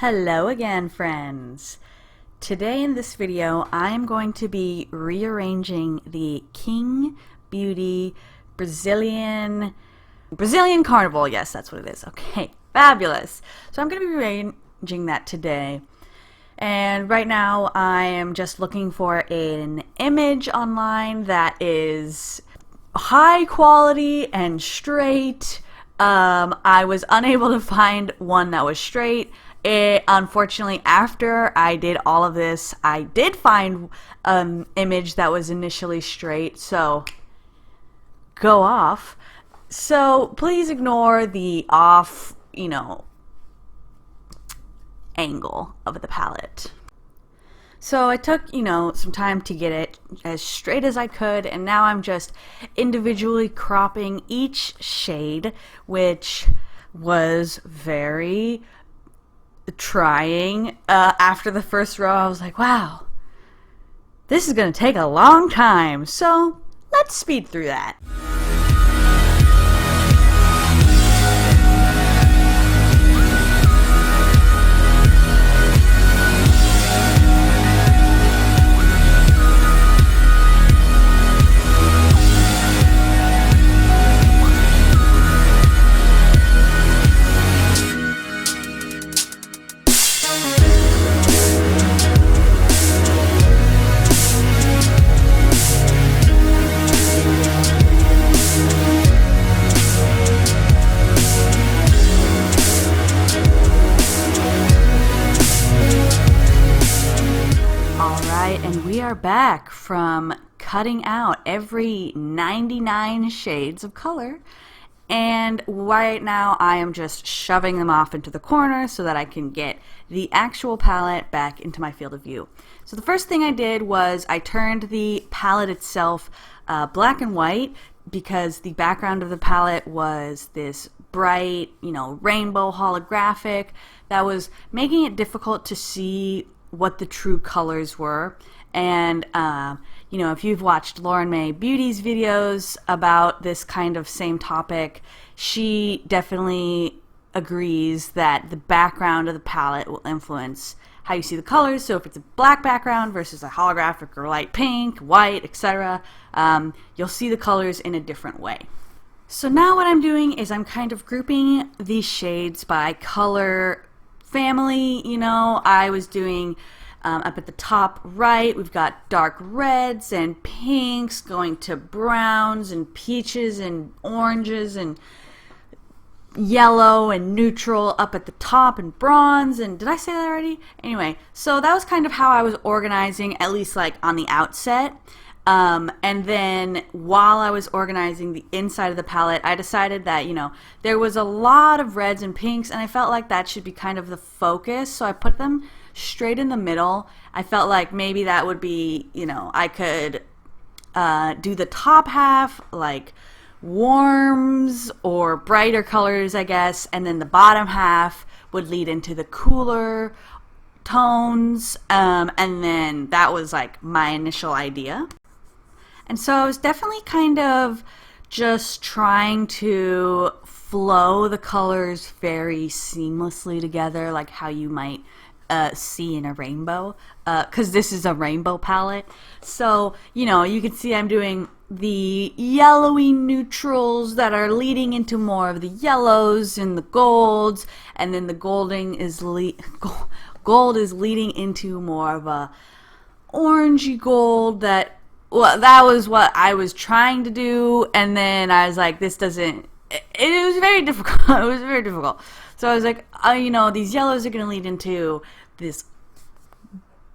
Hello again, friends. Today in this video I am going to be rearranging the Qing Beauty Brazilian Carnival. Yes, that's what it is. Okay, fabulous. So I'm going to be rearranging that today. And right now I am just looking for an image online that is high quality and straight. I was unable to find one that was straight. Unfortunately, after I did all of this, I did find an image that was initially straight, so go off. So please ignore the off, angle of the palette. So I took, some time to get it as straight as I could, and now I'm just individually cropping each shade, which was very trying. After the first row, I was like, wow, this is going to take a long time. So let's speed through that. And we are back from cutting out every 99 shades of color, and right now I am just shoving them off into the corner so that I can get the actual palette back into my field of view. So the first thing I did was I turned the palette itself black and white, because the background of the palette was this bright, rainbow holographic that was making it difficult to see what the true colors were. And if you've watched Lauren Mae Beauty's videos about this kind of same topic, she definitely agrees that the background of the palette will influence how you see the colors. So if it's a black background versus a holographic or light pink, white, etc., you'll see the colors in a different way. So now what I'm doing is I'm kind of grouping these shades by color family. I was doing up at the top right, we've got dark reds and pinks going to browns and peaches and oranges and yellow and neutral up at the top, and bronze, and did I say that already? Anyway, so that was kind of how I was organizing, at least like on the outset. And then while I was organizing the inside of the palette, I decided that, there was a lot of reds and pinks, and I felt like that should be kind of the focus, so I put them straight in the middle. I felt like maybe that would be, I could do the top half like warms or brighter colors, I guess, and then the bottom half would lead into the cooler tones, and then that was like my initial idea. And so I was definitely kind of just trying to flow the colors very seamlessly together, like how you might see in a rainbow, because this is a rainbow palette. So, you can see I'm doing the yellowy neutrals that are leading into more of the yellows and the golds, and then the gold is leading into more of a orangey gold that was what I was trying to do, and then I was like, this doesn't, it was very difficult. It was very difficult. So I was like, these yellows are going to lead into this,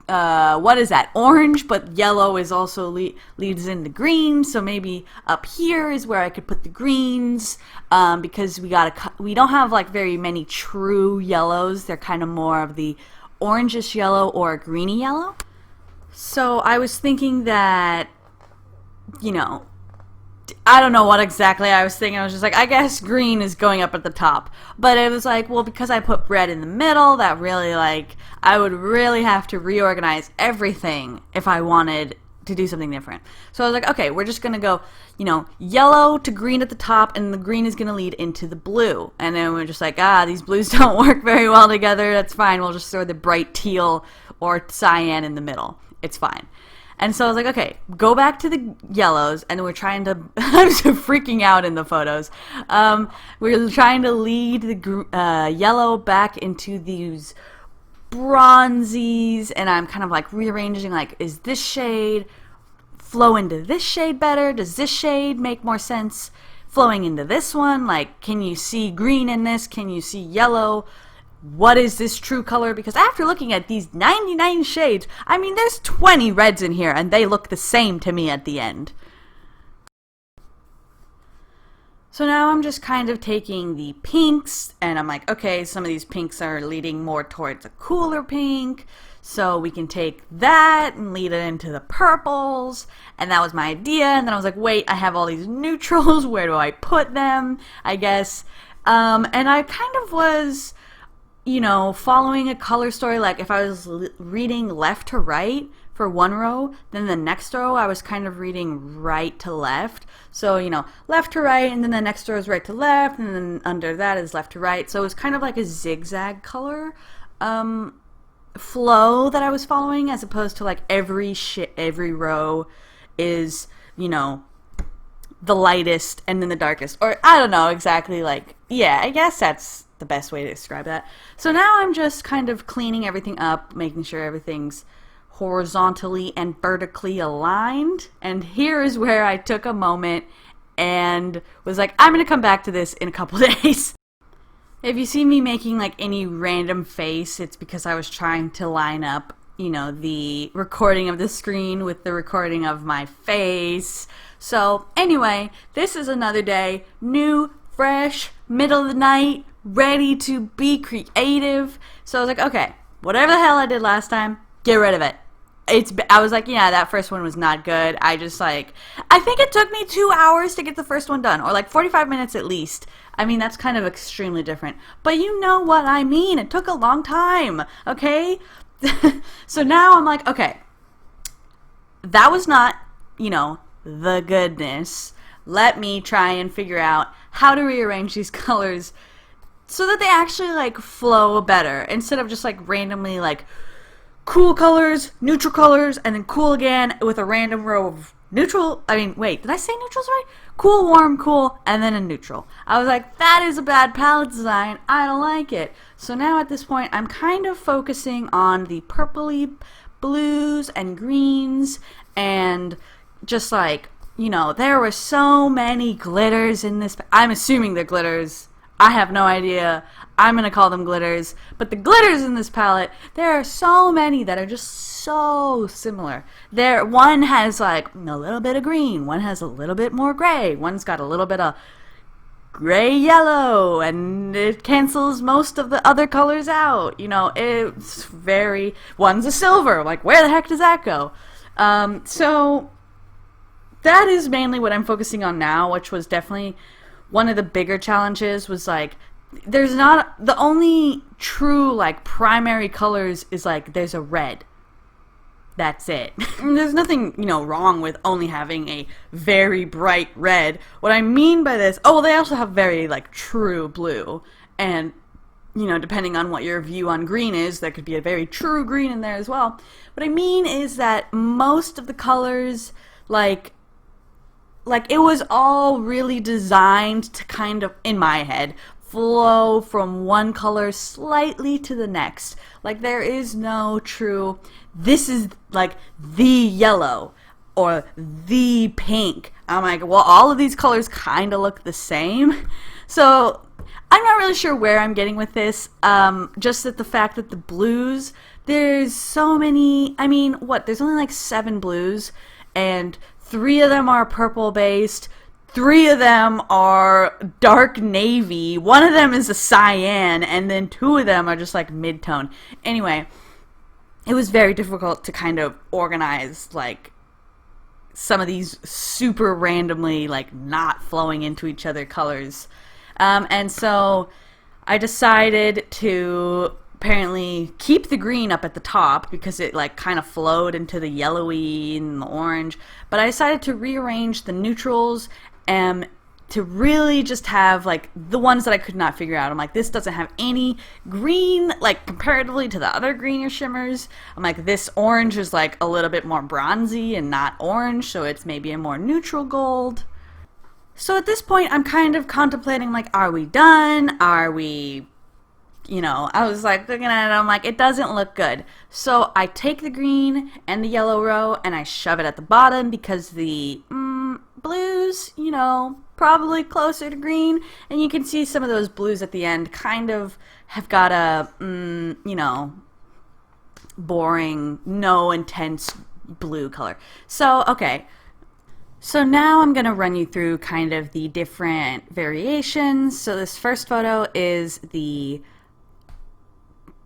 what is that? Orange, but yellow is also leads into green. So maybe up here is where I could put the greens, because we don't have like very many true yellows. They're kind of more of the orangish yellow or a greeny yellow. So I was thinking that, I don't know what exactly I was thinking. I was just like, I guess green is going up at the top. But it was like, well, because I put red in the middle, that really, I would really have to reorganize everything if I wanted to do something different. So I was like, okay, we're just going to go, you know, yellow to green at the top, and the green is going to lead into the blue. And then we're just like, these blues don't work very well together. That's fine. We'll just throw the bright teal or cyan in the middle. It's fine. And so I was like, okay, go back to the yellows, and we're trying to, I'm so freaking out in the photos. We're trying to lead the yellow back into these bronzies, and I'm kind of like rearranging, like, is this shade flow into this shade better? Does this shade make more sense flowing into this one? Like, can you see green in this? Can you see yellow? What is this true color? Because after looking at these 99 shades, I mean, there's 20 reds in here, and they look the same to me at the end. So now I'm just kind of taking the pinks, and I'm like, okay, some of these pinks are leading more towards a cooler pink, so we can take that and lead it into the purples, and that was my idea. And then I was like, wait, I have all these neutrals, where do I put them, I guess? And I kind of was, you know, following a color story. Like, if I was reading left to right for one row, then the next row I was kind of reading right to left. So, you know, left to right, and then the next row is right to left, and then under that is left to right. So it was kind of like a zigzag color flow that I was following, as opposed to like every row is, you know, the lightest and then the darkest. Or I don't know exactly, like, yeah, I guess that's the best way to describe that. So now I'm just kind of cleaning everything up, making sure everything's horizontally and vertically aligned. And here is where I took a moment and was like, I'm going to come back to this in a couple days. If you see me making like any random face, it's because I was trying to line up, you know, the recording of the screen with the recording of my face. So anyway, this is another day, new, fresh, middle of the night, ready to be creative. So I was like, okay, whatever the hell I did last time, get rid of it. I was like, yeah, that first one was not good. I think it took me 2 hours to get the first one done, or like 45 minutes at least. I mean, that's kind of extremely different. But you know what I mean. It took a long time, okay? So now I'm like, okay, that was not, you know, the goodness. Let me try and figure out how to rearrange these colors so that they actually like flow better, instead of just like randomly like cool colors, neutral colors, and then cool again with a random row of neutral. I mean, wait, did I say neutrals right? Cool, warm, cool, and then a neutral. I was like, that is a bad palette design. I don't like it. So now at this point, I'm kind of focusing on the purpley blues and greens, and just like, you know, there were so many glitters in this. I'm assuming they're glitters. I have no idea. I'm going to call them glitters. But the glitters in this palette, there are so many that are just so similar. One has like a little bit of green. One has a little bit more gray. One's got a little bit of gray yellow, and it cancels most of the other colors out. You know, one's a silver. Like, where the heck does that go? So that is mainly what I'm focusing on now, which was definitely one of the bigger challenges. Was like, there's not, the only true like primary colors is like, there's a red. That's it. There's nothing, you know, wrong with only having a very bright red. What I mean by this, oh, well, they also have very like true blue, and you know, depending on what your view on green is, there could be a very true green in there as well. What I mean is that most of the colors, like it was all really designed to kind of, in my head, flow from one color slightly to the next. Like, there is no true, this is like the yellow or the pink. I'm like, well, all of these colors kind of look the same. So I'm not really sure where I'm getting with this. Just that the fact that the blues, there's so many, I mean, what, there's only like 7 blues, and 3 of them are purple based, 3 of them are dark navy, 1 of them is a cyan, and then 2 of them are just like mid-tone. Anyway, it was very difficult to kind of organize like some of these super randomly like not flowing into each other colors. And so I decided to apparently keep the green up at the top because it like kind of flowed into the yellowy and the orange. But I decided to rearrange the neutrals and to really just have like the ones that I could not figure out. I'm like, this doesn't have any green, like comparatively to the other greenier shimmers. I'm like, this orange is like a little bit more bronzy and not orange, so it's maybe a more neutral gold. So at this point, I'm kind of contemplating like, are we done? Are we, you know, I was like looking at it, I'm like, it doesn't look good. So I take the green and the yellow row and I shove it at the bottom because the blues, you know, probably closer to green, and you can see some of those blues at the end kind of have got a, you know, boring, no intense blue color. So, okay. So now I'm going to run you through kind of the different variations. So this first photo is the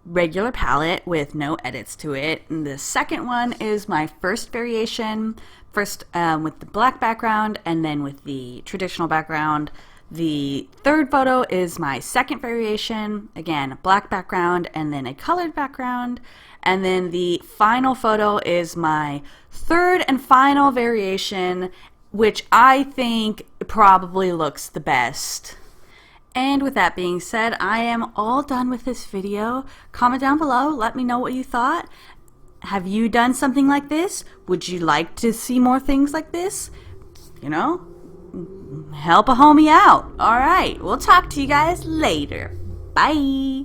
regular palette with no edits to it. And the second one is my first variation, first with the black background and then with the traditional background. The third photo is my second variation, again, black background and then a colored background. And then the final photo is my third and final variation, which I think probably looks the best. And with that being said, I am all done with this video. Comment down below, let me know what you thought. Have you done something like this? Would you like to see more things like this? You know, help a homie out. All right, we'll talk to you guys later. Bye.